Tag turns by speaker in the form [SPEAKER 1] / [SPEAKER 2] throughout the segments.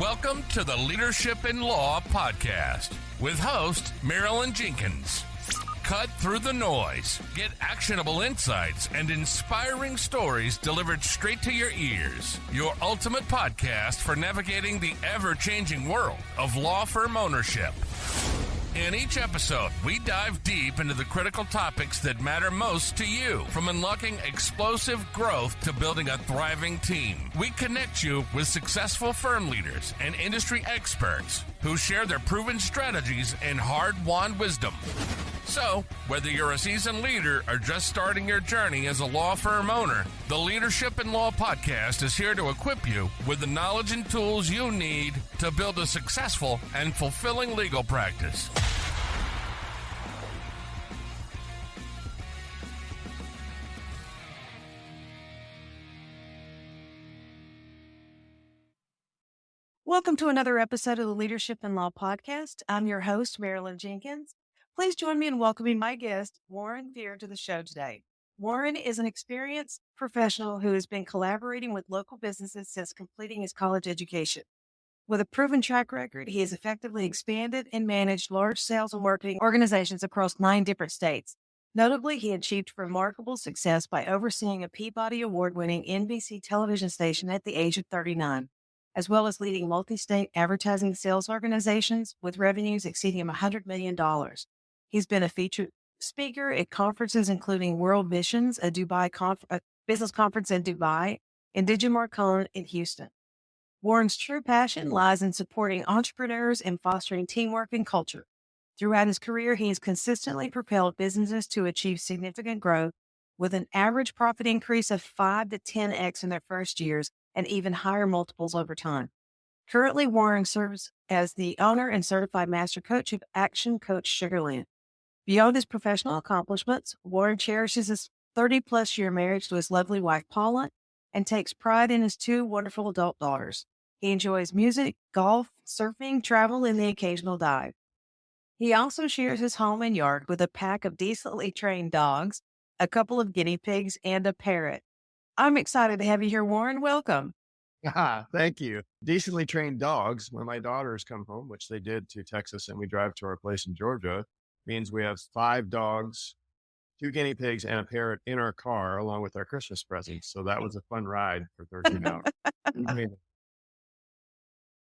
[SPEAKER 1] Welcome to the Leadership in Law podcast with host Marilyn Jenkins. Cut through the noise, get actionable insights and inspiring stories delivered straight to your ears. Your ultimate podcast for navigating the ever-changing world of law firm ownership. In each episode, we dive deep into the critical topics that matter most to you, from unlocking explosive growth to building a thriving team. We connect you with successful firm leaders and industry experts who share their proven strategies and hard-won wisdom. So, whether you're a seasoned leader or just starting your journey as a law firm owner, the Leadership in Law podcast is here to equip you with the knowledge and tools you need to build a successful and fulfilling legal practice.
[SPEAKER 2] Welcome to another episode of the Leadership in Law podcast. I'm your host, Marilyn Jenkins. Please join me in welcoming my guest, Warren Fiihr, to the show today. Warren is an experienced professional who has been collaborating with local businesses since completing his college education. With a proven track record, he has effectively expanded and managed large sales and marketing organizations across 9 different states. Notably, he achieved remarkable success by overseeing a Peabody Award-winning NBC television station at the age of 39. As well as leading multi-state advertising sales organizations with revenues exceeding $100 million. He's been a featured speaker at conferences including World Missions, a business conference in Dubai, and DigiMarcon in Houston. Warren's true passion lies in supporting entrepreneurs and fostering teamwork and culture. Throughout his career, he has consistently propelled businesses to achieve significant growth with an average profit increase of 5 to 10x in their first years and even higher multiples over time. Currently, Warren serves as the owner and certified master coach of ActionCOACH Sugarland. Beyond his professional accomplishments, Warren cherishes his 30-plus year marriage to his lovely wife, Paula, and takes pride in his 2 wonderful adult daughters. He enjoys music, golf, surfing, travel, and the occasional dive. He also shares his home and yard with a pack of decently trained dogs, a couple of guinea pigs, and a parrot. I'm excited to have you here, Warren. Welcome.
[SPEAKER 3] Thank you. Decently trained dogs, when my daughters come home, which they did to Texas, and we drive to our place in Georgia, means we have 5 dogs, 2 guinea pigs, and a parrot in our car, along with our Christmas presents. So that was a fun ride for 13 hours. I mean,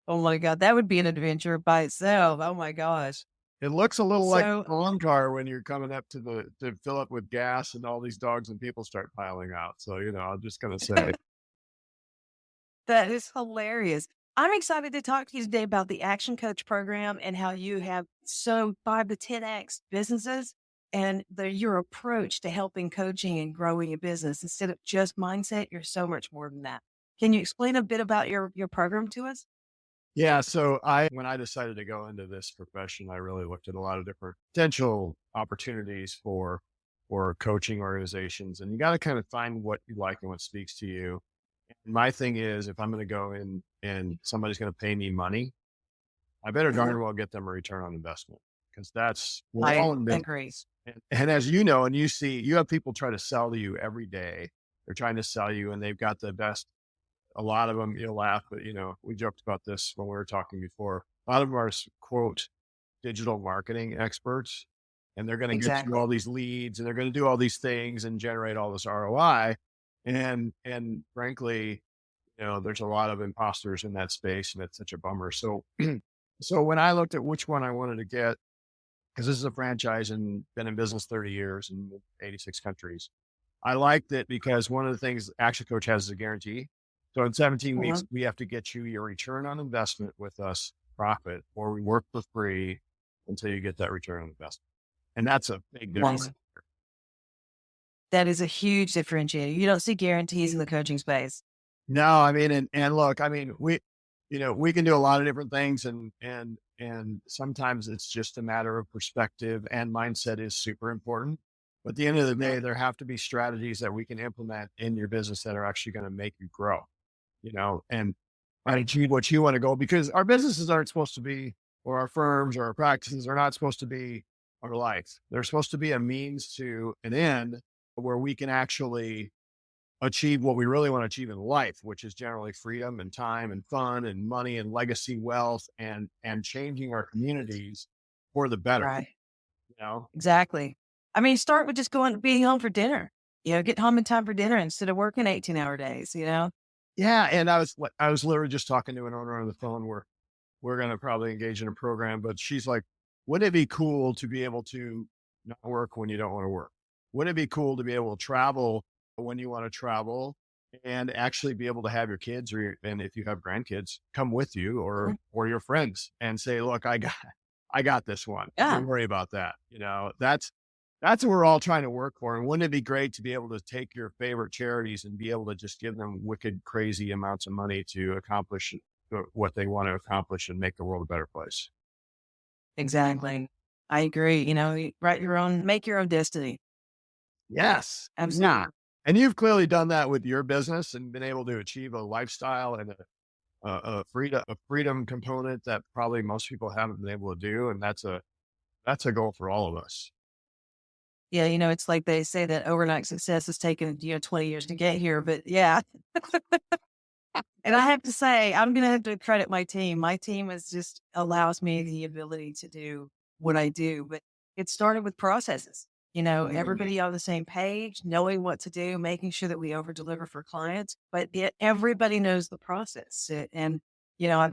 [SPEAKER 2] Oh my God, that would be an adventure by itself. Oh my gosh.
[SPEAKER 3] it looks a little like a lawn car when you're coming up to fill up with gas and all these dogs and people start piling out. So, I'm just going to say.
[SPEAKER 2] That is hilarious. I'm excited to talk to you today about the Action Coach program and how you have 5 to 10x businesses and your approach to helping coaching and growing a business. Instead of just mindset, you're so much more than that. Can you explain a bit about your program to us?
[SPEAKER 3] Yeah. So when I decided to go into this profession, I really looked at a lot of different potential opportunities for coaching organizations, and you got to kind of find what you like and what speaks to you. And my thing is, if I'm going to go in and somebody's going to pay me money, I better darn well get them a return on investment, because that's
[SPEAKER 2] I agree.
[SPEAKER 3] And as you know, and you see, you have people try to sell to you every day. They're trying to sell you, and they've got the best. A lot of them, you'll laugh, but we joked about this when we were talking before. A lot of them are, quote, digital marketing experts, and they're going to get you all these leads, and they're going to do all these things and generate all this ROI. And frankly, there's a lot of imposters in that space, and it's such a bummer. So when I looked at which one I wanted to get, because this is a franchise and been in business 30 years in 86 countries, I liked it because one of the things Action Coach has is a guarantee. So in 17 weeks, we have to get you your return on investment with us, profit, or we work for free until you get that return on investment. And that's a big difference.
[SPEAKER 2] That is a huge differentiator. You don't see guarantees in the coaching space.
[SPEAKER 3] No, I mean, and look, I mean, we can do a lot of different things, and sometimes it's just a matter of perspective, and mindset is super important. But at the end of the day, there have to be strategies that we can implement in your business that are actually going to make you grow, and achieve what you want to go, because our businesses aren't supposed to be, or our firms or our practices are not supposed to be our life. They're supposed to be a means to an end where we can actually achieve what we really want to achieve in life, which is generally freedom and time and fun and money and legacy wealth and changing our communities for the better,
[SPEAKER 2] Right.
[SPEAKER 3] you know?
[SPEAKER 2] Exactly. I mean, start with just being home for dinner, get home in time for dinner instead of working 18-hour days,
[SPEAKER 3] Yeah. And I was literally just talking to an owner on the phone where we're going to probably engage in a program, but she's like, wouldn't it be cool to be able to not work when you don't want to work? Wouldn't it be cool to be able to travel when you want to travel and actually be able to have your kids and if you have grandkids come with you
[SPEAKER 2] Mhm.
[SPEAKER 3] or your friends and say, look, I got this one.
[SPEAKER 2] Yeah,
[SPEAKER 3] Don't worry about that. That's what we're all trying to work for. And wouldn't it be great to be able to take your favorite charities and be able to just give them wicked, crazy amounts of money to accomplish what they want to accomplish and make the world a better place?
[SPEAKER 2] exactly. I agree. Make your own destiny.
[SPEAKER 3] Yes. Yeah.
[SPEAKER 2] Absolutely.
[SPEAKER 3] And you've clearly done that with your business and been able to achieve a lifestyle and a freedom component that probably most people haven't been able to do. And that's a goal for all of us.
[SPEAKER 2] Yeah, it's like they say that overnight success has taken, 20 years to get here, but yeah. And I have to say, I'm going to have to credit my team. My team is just allows me the ability to do what I do, but it started with processes. Everybody on the same page, knowing what to do, making sure that we over deliver for clients, but everybody knows the process. And,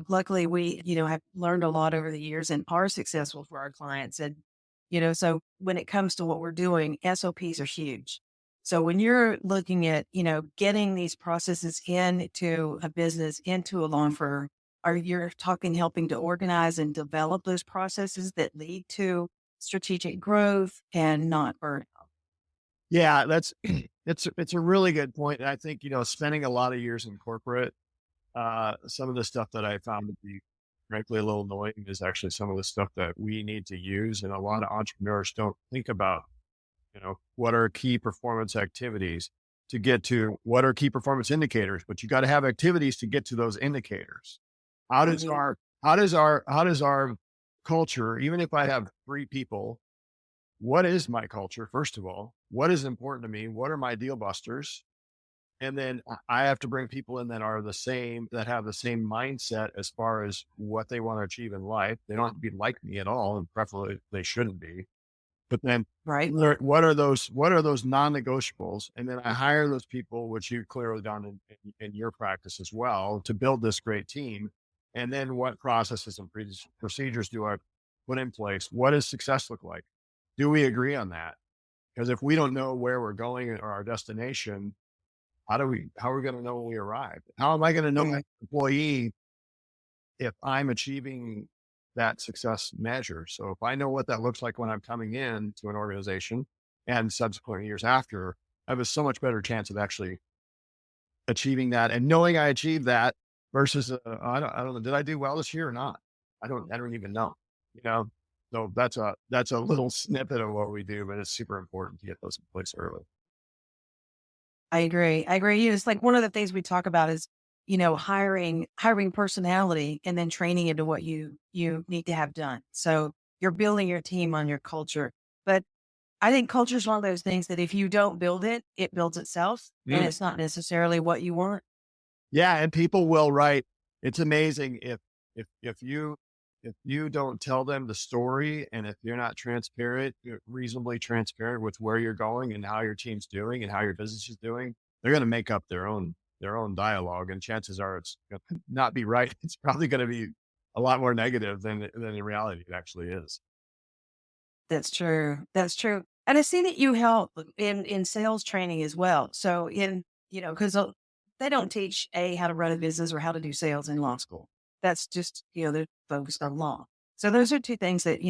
[SPEAKER 2] luckily we, have learned a lot over the years and are successful for our clients. And, so when it comes to what we're doing, SOPs are huge. So when you're looking at, getting these processes into a business, into a law firm, or you're talking helping to organize and develop those processes that lead to strategic growth and not burnout.
[SPEAKER 3] Yeah, that's it's a really good point. And I think, spending a lot of years in corporate, some of the stuff that I found to be frankly a little annoying is actually some of the stuff that we need to use. And a lot of entrepreneurs don't think about, what are key performance activities to get to what are key performance indicators, but you got to have activities to get to those indicators. How does
[SPEAKER 2] Mhm.
[SPEAKER 3] our culture, even if I have 3 people, what is my culture? First of all, what is important to me? What are my deal busters? And then I have to bring people in that are that have the same mindset as far as what they want to achieve in life. They don't have to be like me at all, and preferably they shouldn't be. But then
[SPEAKER 2] Right.
[SPEAKER 3] what are those non-negotiables? And then I hire those people, which you've clearly done in your practice as well, to build this great team. And then what processes and procedures do I put in place? What does success look like? Do we agree on that? Because if we don't know where we're going or our destination, how are we going to know when we arrive? How am I going to know my employee if I'm achieving that success measure? So if I know what that looks like when I'm coming in to an organization and subsequent years after, I have a so much better chance of actually achieving that and knowing I achieved that versus, I don't know, did I do well this year or not? I don't even know, you know? So that's a little snippet of what we do, but it's super important to get those in place early.
[SPEAKER 2] I agree. I agree. It's like one of the things we talk about is, hiring personality and then training into what you need to have done. So you're building your team on your culture. But I think culture is one of those things that if you don't build it, it builds itself. And it's not necessarily what you want.
[SPEAKER 3] Yeah, and people will write. It's amazing if you don't tell them the story, and if you're not transparent, reasonably transparent with where you're going and how your team's doing and how your business is doing, they're going to make up their own dialogue, and chances are it's going to not be right. It's probably going to be a lot more negative than in reality it actually is.
[SPEAKER 2] That's true. That's true. And I see that you help in sales training as well. So because they don't teach how to run a business or how to do sales in law school. That's just, they're focused on law. So those are two things that,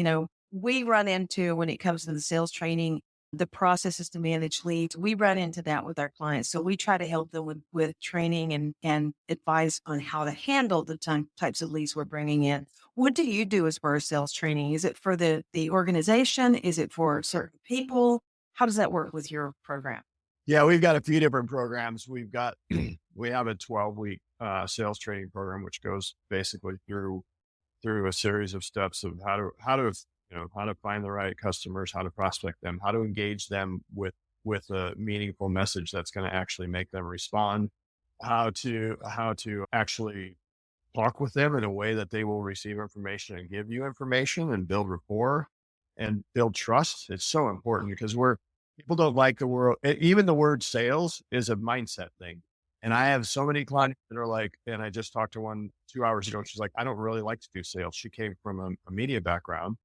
[SPEAKER 2] we run into when it comes to the sales training, the processes to manage leads. We run into that with our clients. So we try to help them with training and advice on how to handle the types of leads we're bringing in. What do you do as far as sales training? Is it for the organization? Is it for certain people? How does that work with your program?
[SPEAKER 3] Yeah, we've got a few different programs. We have a 12-week sales training program, which goes basically through a series of steps of how to find the right customers, how to prospect them, how to engage them with with a meaningful message that's going to actually make them respond, how to actually talk with them in a way that they will receive information and give you information and build rapport and build trust. It's so important because people don't like the world. Even the word sales is a mindset thing. And I have so many clients that are like, and I just talked to one 2 hours ago. She's like, I don't really like to do sales. She came from a media background.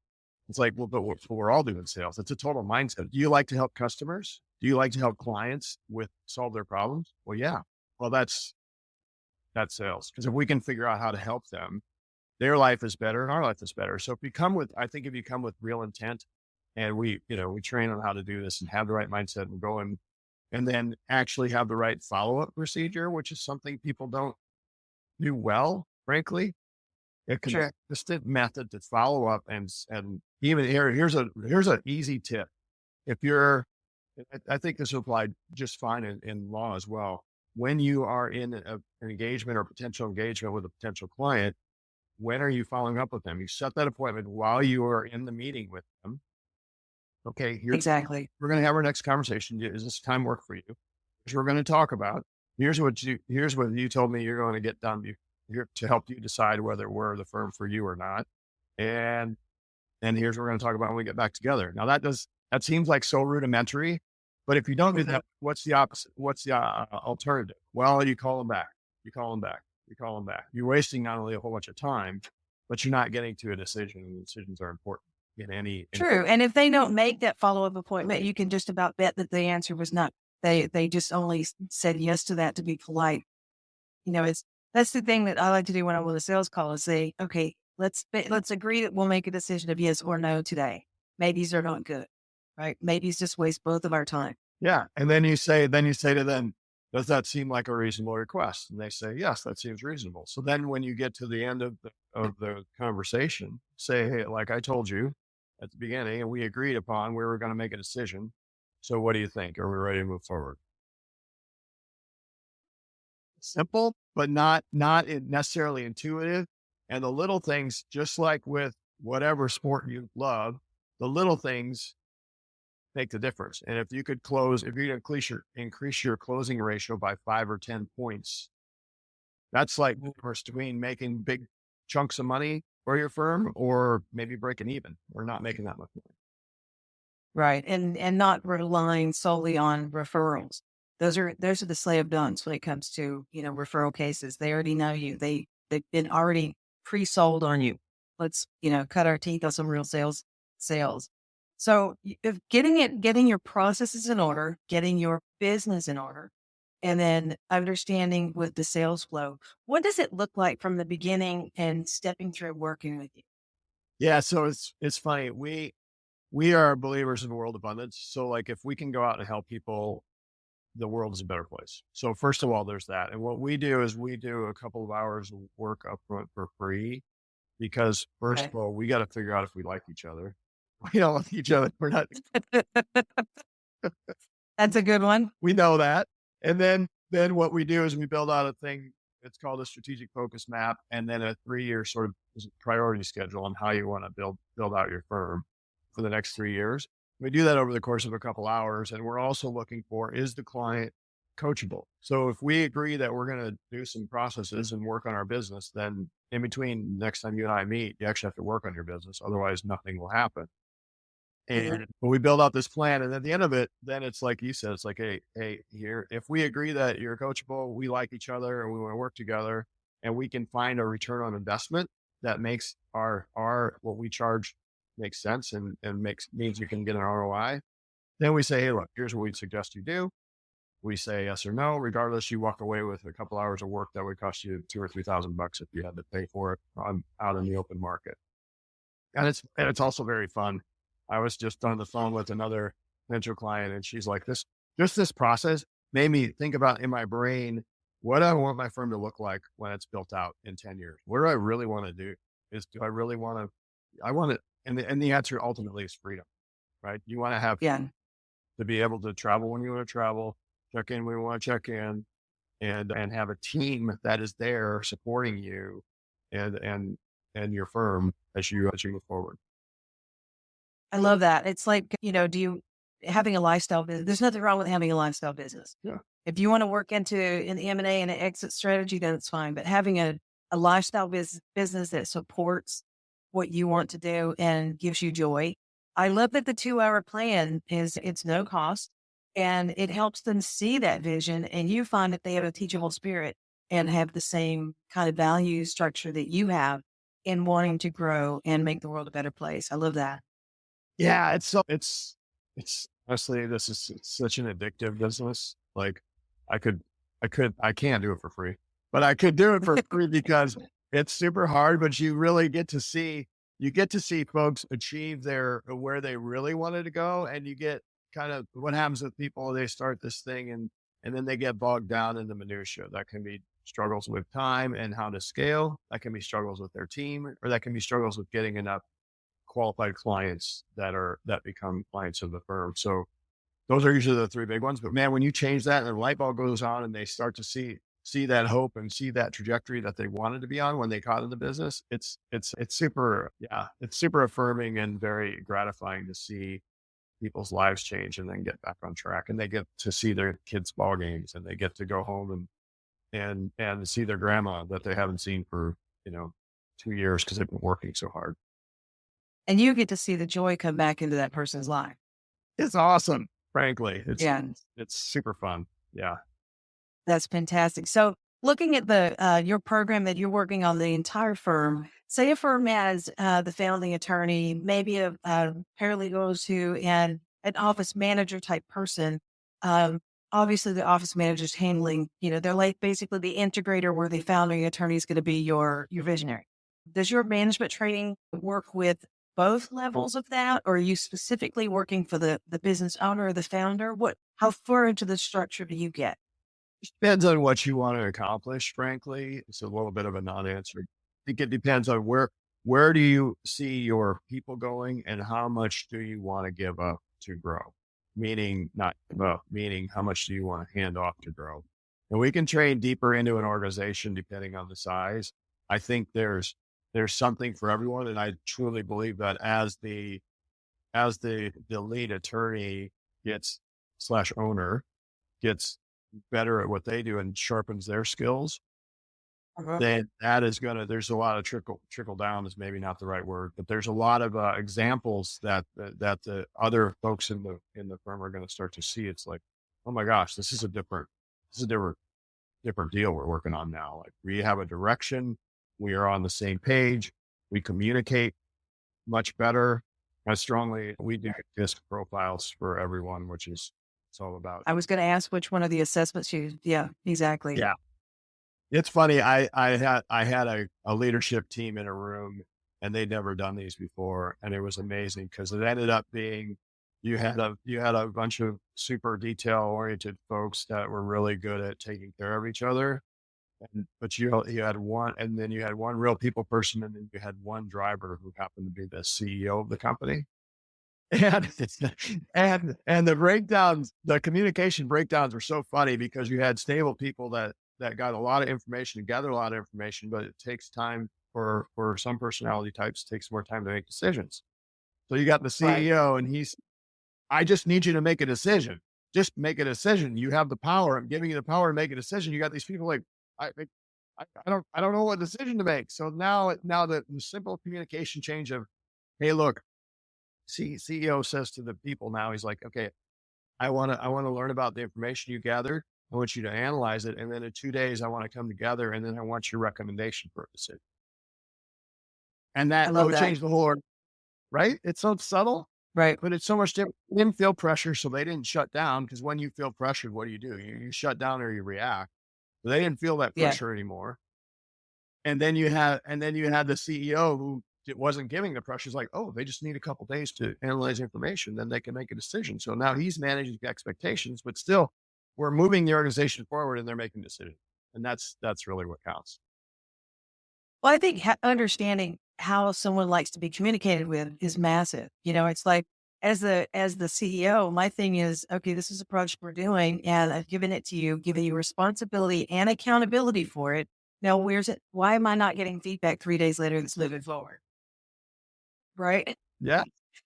[SPEAKER 3] It's like, well, but we're all doing sales. It's a total mindset. Do you like to help customers? Do you like to help clients solve their problems? Well, yeah. Well, that's sales. Because if we can figure out how to help them, their life is better and our life is better. So if you come with real intent and we train on how to do this and have the right mindset and go and then actually have the right follow-up procedure, which is something people don't do well, frankly. It can
[SPEAKER 2] Sure.
[SPEAKER 3] just a method to follow up and even here's an easy tip. If you're, I think this will apply just fine in law as well. When you are in an engagement or potential engagement with a potential client, when are you following up with them? You set that appointment while you are in the meeting with them. Okay,
[SPEAKER 2] Exactly.
[SPEAKER 3] we're going to have our next conversation. Does this time work for you? Here's what we're going to talk about. Here's what you told me you're going to get done here to help you decide whether we're the firm for you or not. And here's what we're going to talk about when we get back together. Now that seems like so rudimentary, but if you don't do that, what's the opposite? What's the alternative? Well, you call them back. You call them back. You call them back. You're wasting not only a whole bunch of time, but you're not getting to a decision. And decisions are important in any.
[SPEAKER 2] True. And if they don't make that follow-up appointment, you can just about bet that the answer was not, they just only said yes to that to be polite. That's the thing that I like to do when I'm with a sales call is say, okay, let's agree that we'll make a decision of yes or no today. Maybes are not good, right? Maybes just waste both of our time.
[SPEAKER 3] Yeah. And then you say to them, does that seem like a reasonable request? And they say, yes, that seems reasonable. So then when you get to the end of the conversation, say, hey, like I told you at the beginning, and we agreed upon we were going to make a decision. So what do you think? Are we ready to move forward? Simple, but not necessarily intuitive. And the little things, just like with whatever sport you love, the little things make the difference. And if you increase your closing ratio by 5 or 10 points, that's like the difference between making big chunks of money for your firm or maybe breaking even or not making that much money.
[SPEAKER 2] Right. And not relying solely on referrals. Those are the slam dunks when it comes to, referral cases. They already know you. They've been already pre-sold on you. Let's, cut our teeth on some real sales. So if getting your processes in order, getting your business in order, and then understanding with the sales flow, what does it look like from the beginning and stepping through working with you?
[SPEAKER 3] Yeah. So it's funny. We are believers in world abundance. So like if we can go out and help people, the world is a better place. So first of all, there's that. And what we do is we do a couple of hours of work upfront for free because first of all, we got to figure out if we like each other. We don't like each other. We're not.
[SPEAKER 2] That's a good one.
[SPEAKER 3] We know that. And then what we do is we build out a thing. It's called a strategic focus map, and then a 3-year sort of priority schedule on how you want to build out your firm for the next 3 years. We do that over the course of a couple hours. And we're also looking for, is the client coachable? So if we agree that we're going to do some processes and work on our business, then in between next time you and I meet, you actually have to work on your business. Otherwise nothing will happen. And but we build out this plan. And at the end of it, then it's like you said, it's like, hey, here, if we agree that you're coachable, we like each other and we want to work together and we can find a return on investment that makes our what we charge makes sense and means you can get an ROI. Then we say, hey, look, here's what we suggest you do. We say yes or no. Regardless, you walk away with a couple hours of work that would cost you $2,000 or $3,000 if you had to pay for it out in the open market. And it's also very fun. I was just on the phone with another potential client, and she's like, this process made me think about in my brain, what I want my firm to look like when it's built out in 10 years. What do I really want to do? Do I really want to? I want it. And the answer ultimately is freedom, right? You want to have to be able to travel when you want to travel, check in when you want to check in, and have a team that is there supporting you and your firm as you move forward.
[SPEAKER 2] I love that. It's like, having a lifestyle business, there's nothing wrong with having a lifestyle business.
[SPEAKER 3] Yeah.
[SPEAKER 2] If you want to work into an M&A and an exit strategy, then it's fine. But having a lifestyle business that supports what you want to do and gives you joy. I love that the 2-hour plan it's no cost and it helps them see that vision. And you find that they have a teachable spirit and have the same kind of value structure that you have in wanting to grow and make the world a better place. I love that.
[SPEAKER 3] Yeah. It's honestly, it's such an addictive business. Like I can't do it for free, but I could do it for free because it's super hard, but you get to see folks achieve where they really wanted to go. And you get kind of what happens with people, they start this thing and then they get bogged down in the minutia. That can be struggles with time and how to scale. That can be struggles with their team, or that can be struggles with getting enough qualified clients that become clients of the firm. So those are usually the three big ones. But man, when you change that and the light bulb goes on and they start to see that hope and see that trajectory that they wanted to be on when they got in the business, it's super, yeah, it's super affirming and very gratifying to see people's lives change and then get back on track. And they get to see their kids' ball games and they get to go home and see their grandma that they haven't seen for, 2 years because they've been working so hard.
[SPEAKER 2] And you get to see the joy come back into that person's life.
[SPEAKER 3] It's awesome. Frankly,
[SPEAKER 2] Yeah.
[SPEAKER 3] it's super fun. Yeah.
[SPEAKER 2] That's fantastic. So looking at your program that you're working on the entire firm, say a firm has the founding attorney, maybe a paralegal or two, and an office manager type person. Obviously the office manager's handling, they're like basically the integrator where the founding attorney is going to be your visionary. Does your management training work with both levels of that, or are you specifically working for the business owner or the founder? How far into the structure do you get?
[SPEAKER 3] Depends on what you want to accomplish, frankly. It's a little bit of a non-answer. I think it depends on where do you see your people going and how much do you want to give up to grow? Meaning not give up, meaning how much do you want to hand off to grow? And we can train deeper into an organization depending on the size. I think there's something for everyone. And I truly believe that as the lead attorney /owner gets better at what they do and sharpens their skills, then that is there's a lot of trickle down is maybe not the right word, but there's a lot of examples that the other folks in the firm are going to start to see. It's like, oh my gosh, this is a different deal we're working on now. Like we have a direction, we are on the same page, we communicate much better. We do DISC profiles for everyone, which is it's all about.
[SPEAKER 2] I was going to ask which one of the assessments yeah, exactly.
[SPEAKER 3] Yeah. It's funny. I had a leadership team in a room and they'd never done these before. And it was amazing because it ended up being, you had a bunch of super detail oriented folks that were really good at taking care of each other. But you had one, and then you had one real people person, and then you had one driver who happened to be the CEO of the company. And the communication breakdowns were so funny because you had stable people that got a lot of information, gather a lot of information, but it takes time for some personality types, it takes more time to make decisions. So you got the CEO and I just need you to make a decision. Just make a decision. You have the power. I'm giving you the power to make a decision. You got these people like, I don't know what decision to make. So now the simple communication change of, hey, look, CEO says to the people now, he's like, okay, I want to learn about the information you gathered. I want you to analyze it. And then in 2 days, I want to come together and then I want your recommendation for a decision. And that would change the whole, right? It's so subtle,
[SPEAKER 2] right?
[SPEAKER 3] But it's so much different. They didn't feel pressure. So they didn't shut down because when you feel pressured, what do? You shut down or you react. But they didn't feel that pressure anymore. And then you had the CEO who wasn't giving the pressure. It's like, oh, they just need a couple of days to analyze information, then they can make a decision. So now he's managing expectations, but still we're moving the organization forward and they're making decisions. And that's really what counts.
[SPEAKER 2] Well, I think understanding how someone likes to be communicated with is massive. It's like, as the CEO, my thing is, okay, this is a project we're doing and I've given it to you, giving you responsibility and accountability for it. Now, where's it? Why am I not getting feedback 3 days later that's moving forward? Right?
[SPEAKER 3] Yeah.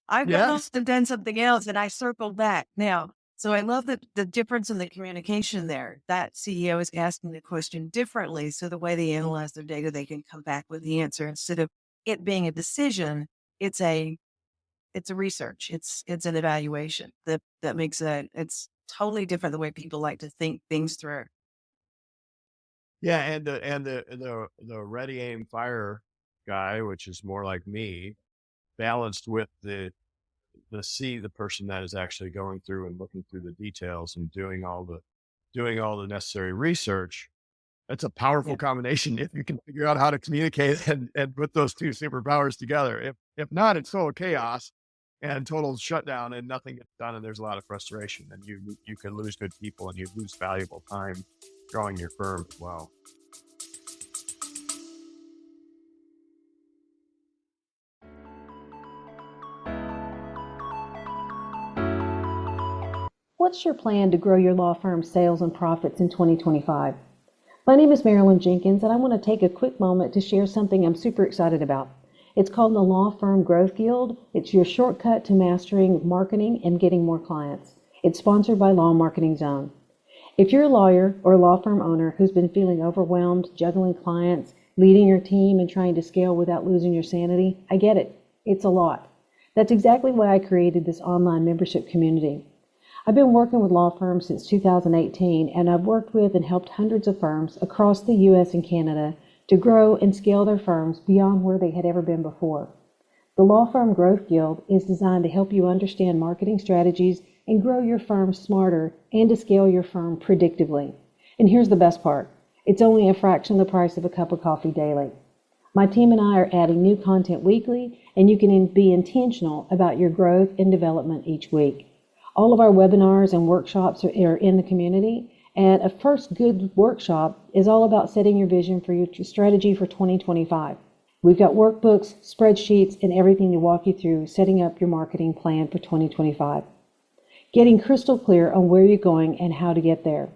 [SPEAKER 2] I've
[SPEAKER 3] Yeah.
[SPEAKER 2] also done something else and I circled back now. So I love the difference in the communication there. That CEO is asking the question differently. So the way they analyze their data, they can come back with the answer instead of it being a decision. It's a research. It's an evaluation that makes it's totally different the way people like to think things through.
[SPEAKER 3] Yeah, and the ready, aim, fire guy, which is more like me, balanced with the person that is actually going through and looking through the details and doing all the necessary research. That's a powerful
[SPEAKER 2] Yeah.
[SPEAKER 3] combination if you can figure out how to communicate and put those two superpowers together. If not, it's total chaos and total shutdown and nothing gets done and there's a lot of frustration and you can lose good people and you lose valuable time growing your firm as well.
[SPEAKER 4] What's your plan to grow your law firm's sales and profits in 2025? My name is Marilyn Jenkins, and I want to take a quick moment to share something I'm super excited about. It's called the Law Firm Growth Guild. It's your shortcut to mastering marketing and getting more clients. It's sponsored by Law Marketing Zone. If you're a lawyer or a law firm owner who's been feeling overwhelmed, juggling clients, leading your team, and trying to scale without losing your sanity, I get it. It's a lot. That's exactly why I created this online membership community. I've been working with law firms since 2018, and I've worked with and helped hundreds of firms across the U.S. and Canada to grow and scale their firms beyond where they had ever been before. The Law Firm Growth Guild is designed to help you understand marketing strategies and grow your firm smarter and to scale your firm predictably. And here's the best part. It's only a fraction of the price of a cup of coffee daily. My team and I are adding new content weekly, and you can be intentional about your growth and development each week. All of our webinars and workshops are in the community, and a first good workshop is all about setting your vision for your strategy for 2025. We've got workbooks, spreadsheets, and everything to walk you through setting up your marketing plan for 2025. Getting crystal clear on where you're going and how to get there.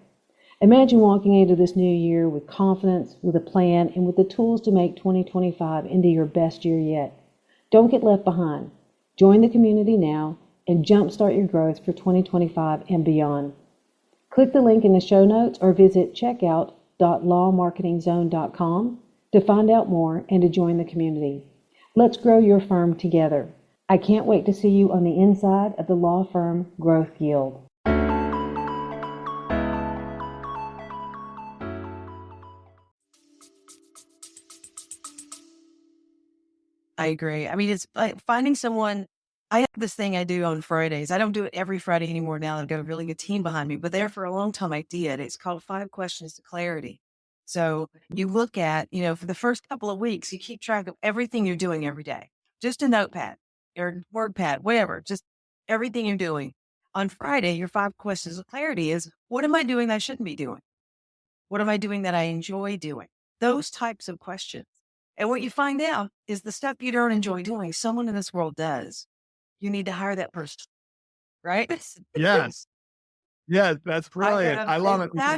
[SPEAKER 4] Imagine walking into this new year with confidence, with a plan, and with the tools to make 2025 into your best year yet. Don't get left behind. Join the community now and jumpstart your growth for 2025 and beyond. Click the link in the show notes or visit checkout.lawmarketingzone.com to find out more and to join the community. Let's grow your firm together. I can't wait to see you on the inside of the Law Firm Growth Guild.
[SPEAKER 2] I agree. I mean, it's like finding someone. I have this thing I do on Fridays. I don't do it every Friday anymore now. I've got a really good team behind me, but there for a long time I did. It's called 5 Questions to Clarity. So you look at, for the first couple of weeks, you keep track of everything you're doing every day, just a notepad or WordPad, whatever, just everything you're doing. On Friday, your 5 questions of clarity is, what am I doing that I shouldn't be doing? What am I doing that I enjoy doing? Those types of questions. And what you find out is the stuff you don't enjoy doing, someone in this world does. You need to hire that person, right?
[SPEAKER 3] Yes. Yes, that's brilliant. I love it. Yeah,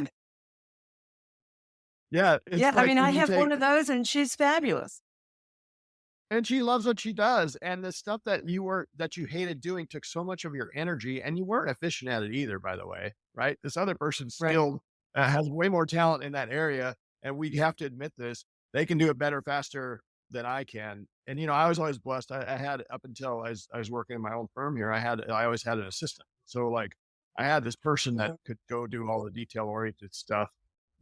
[SPEAKER 2] Yeah,
[SPEAKER 3] it's
[SPEAKER 2] I
[SPEAKER 3] like
[SPEAKER 2] mean, I
[SPEAKER 3] when you
[SPEAKER 2] have
[SPEAKER 3] take
[SPEAKER 2] one of those and she's fabulous.
[SPEAKER 3] and she loves what she does, and the stuff that you hated doing took so much of your energy, and you weren't efficient at it either, by the way, right? This other person
[SPEAKER 2] Right.
[SPEAKER 3] still has way more talent in that area, and we have to admit this. They can do it better, faster than I can. And I was always blessed. I had up until I was working in my own firm here. I always had an assistant, so like I had this person that could go do all the detail oriented stuff,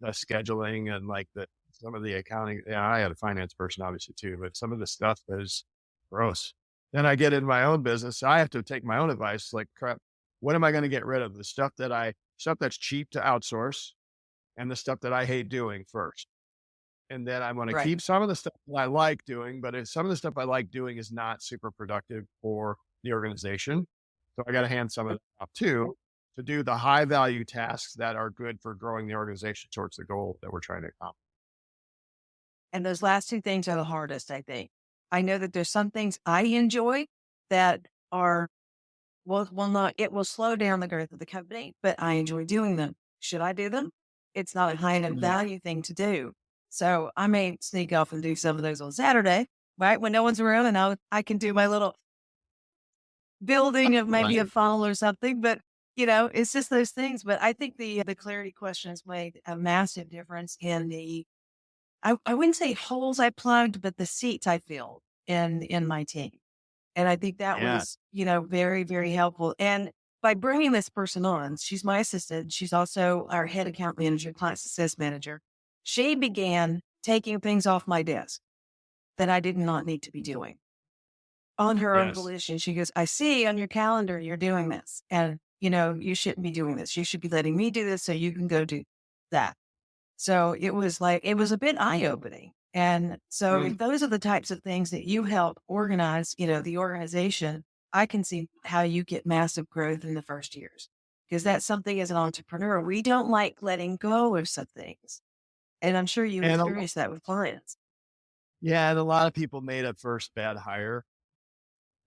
[SPEAKER 3] the scheduling and like some of the accounting. Yeah, I had a finance person obviously too, but some of the stuff is gross. Then I get in my own business. I have to take my own advice. Like, crap, what am I going to get rid of? The stuff that's cheap to outsource and the stuff that I hate doing first. And then I'm going to
[SPEAKER 2] Right.
[SPEAKER 3] keep some of the stuff that I like doing, but if some of the stuff I like doing is not super productive for the organization. So I got to hand some of it off too, to do the high value tasks that are good for growing the organization towards the goal that we're trying to accomplish.
[SPEAKER 2] And those last 2 things are the hardest, I think. I know that there's some things I enjoy that are, it will slow down the growth of the company, but I enjoy doing them. Should I do them? It's not a high enough value thing to do. So I may sneak off and do some of those on Saturday, right? When no one's around and I can do my little building of maybe a
[SPEAKER 3] Right.
[SPEAKER 2] funnel or something, but it's just those things. But I think the clarity question has made a massive difference in I wouldn't say holes I plugged, but the seats I filled in my team. And I think that
[SPEAKER 3] Yeah.
[SPEAKER 2] was, very, very helpful. And by bringing this person on, she's my assistant. She's also our head account manager, client success manager. She began taking things off my desk that I did not need to be doing on her own
[SPEAKER 3] Yes.
[SPEAKER 2] volition. She goes, I see on your calendar you're doing this. And, you shouldn't be doing this. You should be letting me do this so you can go do that. So it was a bit eye opening. And so if those are the types of things that you help organize, the organization, I can see how you get massive growth in the first years. Because that's something as an entrepreneur, we don't like letting go of some things. And I'm sure you
[SPEAKER 3] And
[SPEAKER 2] experience that with clients.
[SPEAKER 3] yeah, and a lot of people made a first bad hire.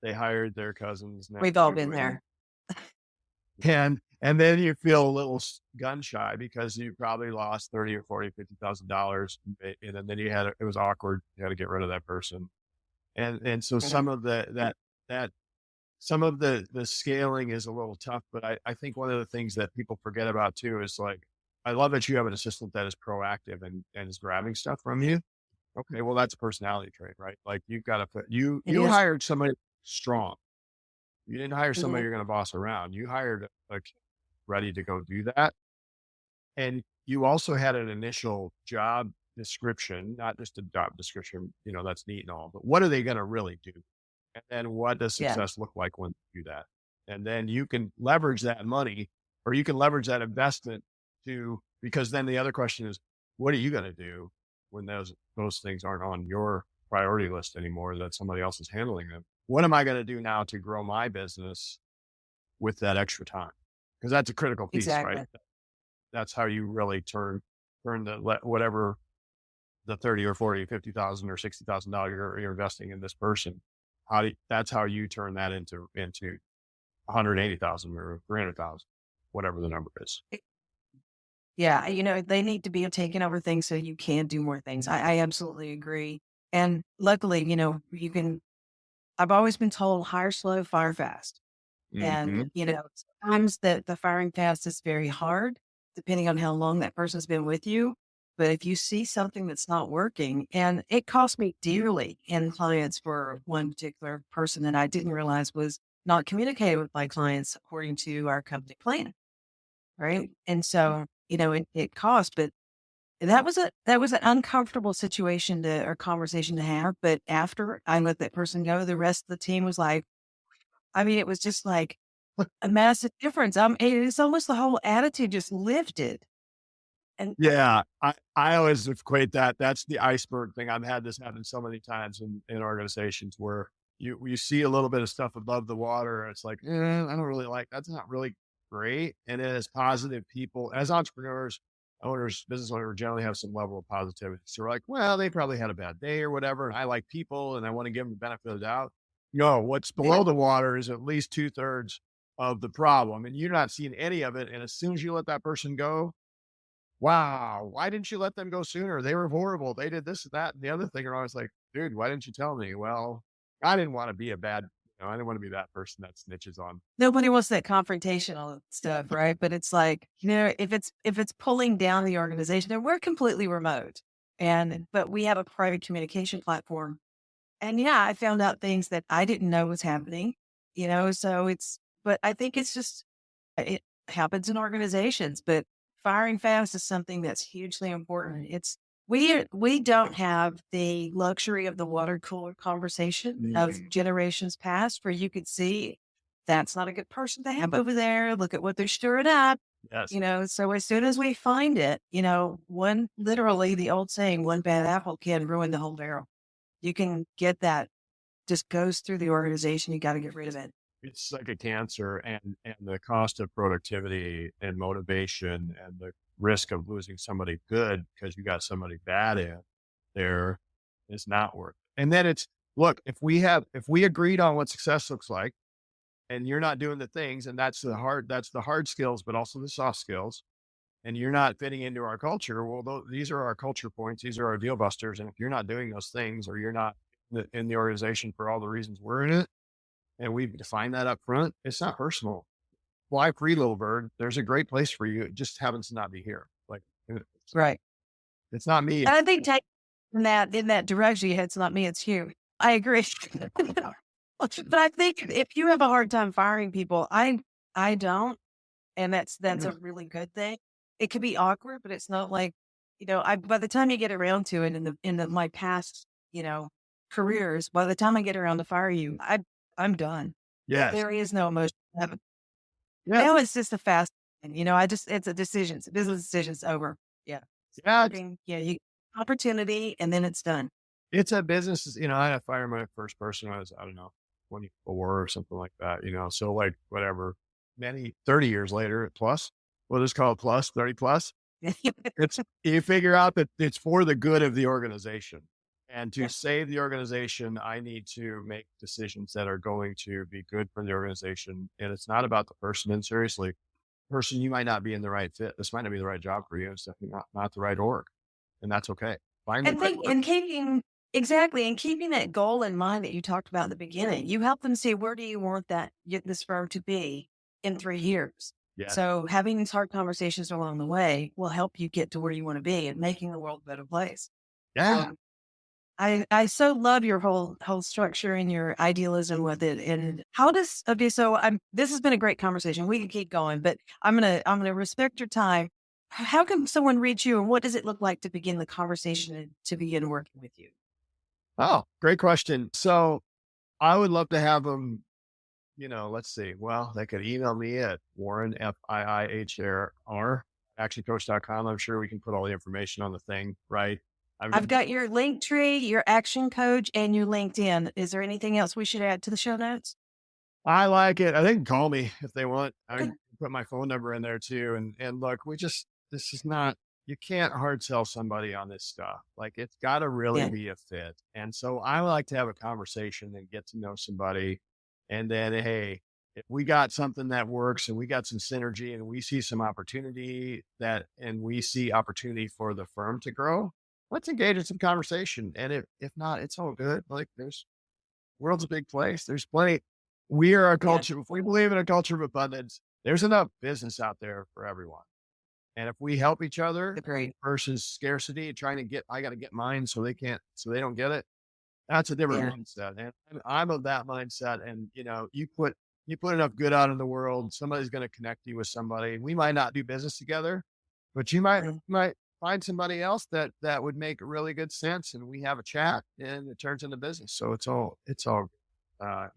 [SPEAKER 3] They hired their cousin's
[SPEAKER 2] We've all
[SPEAKER 3] nephew,
[SPEAKER 2] been there.
[SPEAKER 3] and then you feel a little gun shy because you probably lost 30 or 40, $50,000, and then it was awkward. You had to get rid of that person, and so
[SPEAKER 2] Mhm.
[SPEAKER 3] some of that some of the scaling is a little tough. But I think one of the things that people forget about too is like, I love that you have an assistant that is proactive and is grabbing stuff from you. Okay, well, that's a personality trait, right? Like you've got to put
[SPEAKER 2] It
[SPEAKER 3] you
[SPEAKER 2] is.
[SPEAKER 3] hired somebody strong. You didn't hire somebody
[SPEAKER 2] Mhm.
[SPEAKER 3] you're going to boss around. You hired like ready to go do that. And you also had an initial job description, not just a job description, that's neat and all, but what are they going to really do? And then what does
[SPEAKER 2] Yeah,
[SPEAKER 3] success look like when you do that? And then you can leverage that money or you can leverage that investment because then the other question is, what are you going to do when those things aren't on your priority list anymore, that somebody else is handling them? What am I going to do now to grow my business with that extra time? Because that's a critical piece, right?
[SPEAKER 2] exactly.
[SPEAKER 3] That's how you really turn whatever the 30 or 40, 50,000 or $60,000 you're investing in this person. That's how you turn that into 180,000 or 300,000, whatever the number is.
[SPEAKER 2] Yeah, they need to be taking over things so you can do more things. I absolutely agree. And luckily, I've always been told hire slow, fire fast. And,
[SPEAKER 3] Hmm.
[SPEAKER 2] sometimes the firing fast is very hard, depending on how long that person's been with you. But if you see something that's not working, and it cost me dearly in clients for one particular person that I didn't realize was not communicating with my clients according to our company plan. Right. And so, it cost, but that was an uncomfortable situation or conversation to have. But after I let that person go, the rest of the team was like, I mean, it was just like a massive difference. It's almost the whole attitude just lifted. And
[SPEAKER 3] Yeah, I always equate that. That's the iceberg thing. I've had this happen so many times in organizations where you see a little bit of stuff above the water, and it's like, I don't really like that's not really great. And as positive people, as entrepreneurs, owners, business owners generally have some level of positivity. So we're like, well, they probably had a bad day or whatever, and I like people and I want to give them the benefit of the doubt. No, what's
[SPEAKER 2] yeah,
[SPEAKER 3] below the water is at least 2/3 of the problem, and you're not seeing any of it. And as soon as you let that person go, wow, why didn't you let them go sooner? They were horrible. They did this and that and the other thing. And I was like, dude, why didn't you tell me? Well, I didn't want to be I didn't want to be that person that snitches on.
[SPEAKER 2] nobody wants that confrontational stuff, right? But it's like, if it's pulling down the organization, and we're completely remote, but we have a private communication platform. And yeah, I found out things that I didn't know was happening, so but I think it's just, it happens in organizations, but firing fast is something that's hugely important. We don't have the luxury of the water cooler conversation of generations past where you could see that's not a good person to have over there. Look at what they're stirring up.
[SPEAKER 3] Yes.
[SPEAKER 2] So as soon as we find it, literally the old saying, one bad apple can ruin the whole barrel. You can get that just goes through the organization. You got to get rid of it.
[SPEAKER 3] It's like a cancer, and the cost of productivity and motivation and the risk of losing somebody good because you got somebody bad in there is not worth it. And then look, if we agreed on what success looks like and you're not doing the things, and that's the hard skills, but also the soft skills, and you're not fitting into our culture. Well, these are our culture points. These are our deal busters. And if you're not doing those things, or you're not in the organization for all the reasons we're in it, and we define that up front, it's not personal. Fly free, little bird. There's a great place for you. It just happens to not be here. Like,
[SPEAKER 2] Right.
[SPEAKER 3] it's not me.
[SPEAKER 2] And I think take in that direction, it's not me, it's you. I agree. But I think if you have a hard time firing people, I don't, and that's a really good thing. It could be awkward, but it's not like, by the time you get around to it in my past, careers, by the time I get around to fire you, I'm done.
[SPEAKER 3] Yes.
[SPEAKER 2] There is no emotion.
[SPEAKER 3] Yeah.
[SPEAKER 2] Now it's just a fast, it's a decision. It's a business decision. It's over. Yeah.
[SPEAKER 3] Yeah.
[SPEAKER 2] You opportunity, and then it's done.
[SPEAKER 3] It's a business. I had to fire my first person when I was, 24 or something like that, so like whatever, 30 years later plus, we'll just call it plus 30 plus. It's, you figure out that it's for the good of the organization, and to save the organization, I need to make decisions that are going to be good for the organization. And it's not about the person. And seriously, person, you might not be in the right fit. This might not be the right job for you. It's definitely not the right org, and that's okay.
[SPEAKER 2] Keeping that goal in mind that you talked about at the beginning, you help them see, where do you want this firm to be in 3 years?
[SPEAKER 3] Yes.
[SPEAKER 2] So having these hard conversations along the way will help you get to where you want to be and making the world a better place.
[SPEAKER 3] Yeah.
[SPEAKER 2] I so love your whole structure and your idealism with it. And this has been a great conversation. We can keep going, but I'm gonna respect your time. How can someone reach you, and what does it look like to begin the conversation and to begin working with you?
[SPEAKER 3] Oh, great question. So I would love to have them, let's see. Well, they could email me at Warren, Fiihr, actioncoach.com. I'm sure we can put all the information on the thing, right?
[SPEAKER 2] I've got your link tree, your Action Coach, and your LinkedIn. Is there anything else we should add to the show notes?
[SPEAKER 3] I like it. I think call me if they want. I can put my phone number in there too. And look, this is not, you can't hard sell somebody on this stuff. Like, it's got to really be a fit. And so I like to have a conversation and get to know somebody. And then, hey, if we got something that works and we got some synergy and we see some opportunity and we see opportunity for the firm to grow, let's engage in some conversation. And if not, it's all good. Like, world's a big place. There's plenty. We are a culture. If we believe in a culture of abundance, there's enough business out there for everyone. And if we help each other versus scarcity and trying to I got to get mine so they don't get it. That's a different mindset. And I'm of that mindset. And you put enough good out in the world, somebody's going to connect you with somebody. We might not do business together, but you might find somebody else that would make really good sense. And we have a chat and it turns into business. So it's all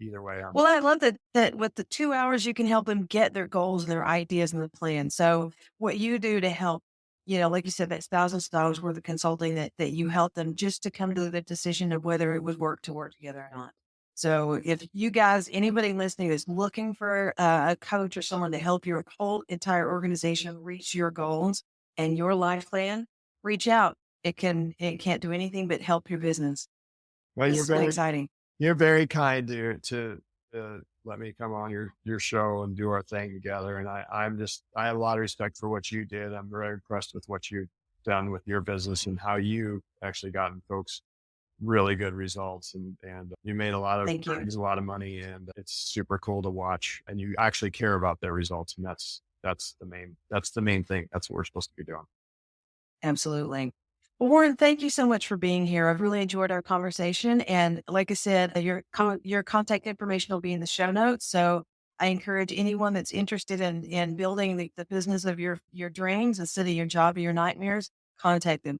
[SPEAKER 3] either way.
[SPEAKER 2] Well, I love that with the 2 hours, you can help them get their goals and their ideas and the plan. So what you do to help, like you said, that's thousands of dollars worth of consulting that you help them just to come to the decision of whether it would work to work together or not. So if you guys, anybody listening is looking for a coach or someone to help your whole entire organization reach your goals and your life plan, reach out. It can't do anything but help your business.
[SPEAKER 3] Well,
[SPEAKER 2] it's very exciting.
[SPEAKER 3] You're very kind to let me come on your show and do our thing together. And I have a lot of respect for what you did. I'm very impressed with what you've done with your business and how you actually gotten folks really good results. And you made a lot of money, and it's super cool to watch. And you actually care about their results. And that's the main thing. That's what we're supposed to be doing.
[SPEAKER 2] Absolutely. Well, Warren, thank you so much for being here. I've really enjoyed our conversation. And like I said, your contact information will be in the show notes. So I encourage anyone that's interested in building the business of your dreams instead of your job or your nightmares, contact them.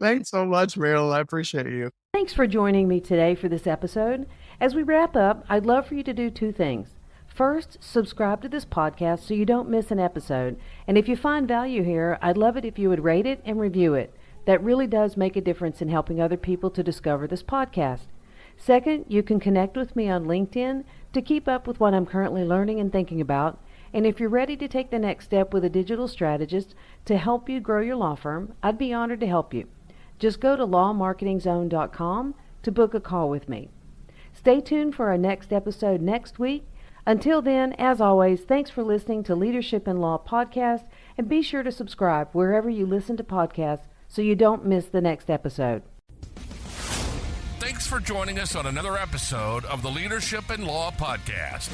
[SPEAKER 3] Thanks so much, Meryl. I appreciate you.
[SPEAKER 4] Thanks for joining me today for this episode. As we wrap up, I'd love for you to do 2 things. First, subscribe to this podcast so you don't miss an episode. And if you find value here, I'd love it if you would rate it and review it. That really does make a difference in helping other people to discover this podcast. Second, you can connect with me on LinkedIn to keep up with what I'm currently learning and thinking about. And if you're ready to take the next step with a digital strategist to help you grow your law firm, I'd be honored to help you. Just go to lawmarketingzone.com to book a call with me. Stay tuned for our next episode next week. Until then, as always, thanks for listening to Leadership in Law Podcast, and be sure to subscribe wherever you listen to podcasts so you don't miss the next episode.
[SPEAKER 1] Thanks for joining us on another episode of the Leadership in Law Podcast.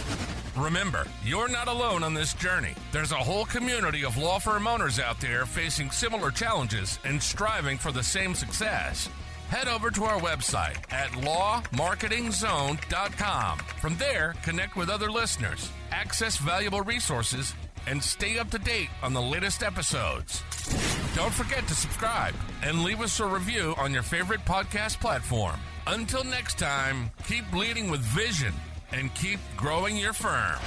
[SPEAKER 1] Remember, you're not alone on this journey. There's a whole community of law firm owners out there facing similar challenges and striving for the same success. Head over to our website at lawmarketingzone.com. From there, connect with other listeners, access valuable resources, and stay up to date on the latest episodes. Don't forget to subscribe and leave us a review on your favorite podcast platform. Until next time, keep leading with vision and keep growing your firm.